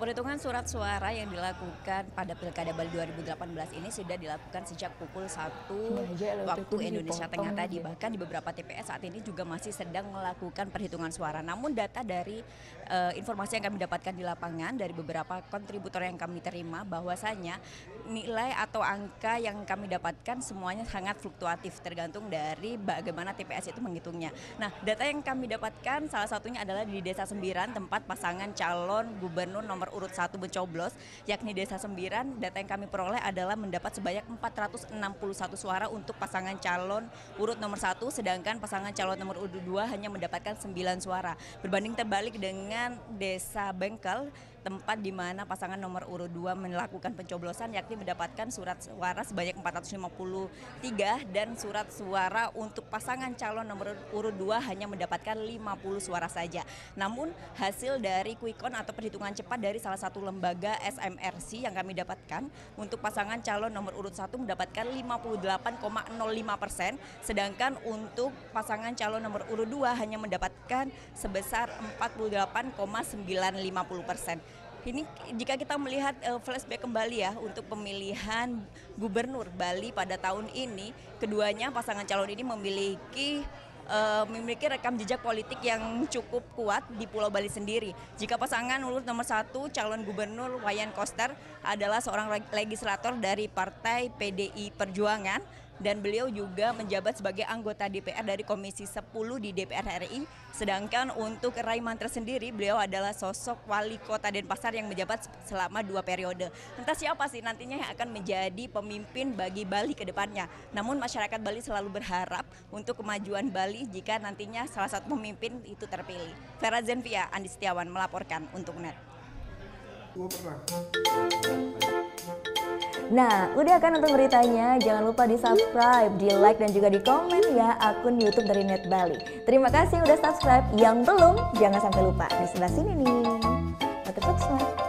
Perhitungan surat suara yang dilakukan pada Pilkada Bali 2018 ini sudah dilakukan sejak pukul 1 waktu Indonesia Tengah tadi. Bahkan di beberapa TPS saat ini juga masih sedang melakukan perhitungan suara. Namun data dari informasi yang kami dapatkan di lapangan dari beberapa kontributor yang kami terima, bahwasanya nilai atau angka yang kami dapatkan semuanya sangat fluktuatif tergantung dari bagaimana TPS itu menghitungnya. Nah, data yang kami dapatkan salah satunya adalah di Desa Sembiran, tempat pasangan calon gubernur nomor urut 1 mencoblos, yakni Desa Sembiran. Data yang kami peroleh adalah mendapat sebanyak 461 suara untuk pasangan calon urut nomor 1, sedangkan pasangan calon nomor urut 2 hanya mendapatkan 9 suara. Berbanding terbalik dengan Desa Bengkel, tempat di mana pasangan nomor urut 2 melakukan pencoblosan, yakni mendapatkan surat suara sebanyak 453 dan surat suara untuk pasangan calon nomor urut 2 hanya mendapatkan 50 suara saja. Namun hasil dari quick count atau perhitungan cepat dari salah satu lembaga SMRC yang kami dapatkan, untuk pasangan calon nomor urut 1 mendapatkan 58,05%, sedangkan untuk pasangan calon nomor urut 2 hanya mendapatkan sebesar 48,950%. Ini jika kita melihat flashback kembali ya untuk pemilihan gubernur Bali pada tahun ini, keduanya pasangan calon ini memiliki rekam jejak politik yang cukup kuat di Pulau Bali sendiri. Jika pasangan urut nomor 1 calon gubernur Wayan Koster adalah seorang legislator dari Partai PDI Perjuangan, dan beliau juga menjabat sebagai anggota DPR dari Komisi 10 di DPR RI. Sedangkan untuk Ray Mantra sendiri, beliau adalah sosok wali kota Denpasar yang menjabat selama 2 periode. Entah siapa sih nantinya yang akan menjadi pemimpin bagi Bali ke depannya. Namun masyarakat Bali selalu berharap untuk kemajuan Bali jika nantinya salah satu pemimpin itu terpilih. Vera Zenvia, Andi Setiawan melaporkan untuk NET. Nah, udah kan nonton beritanya? Jangan lupa di subscribe, di like, dan juga di komen ya akun YouTube dari Net Bali. Terima kasih udah subscribe. Yang belum, jangan sampai lupa. Di sebelah sini nih, notif subscribe.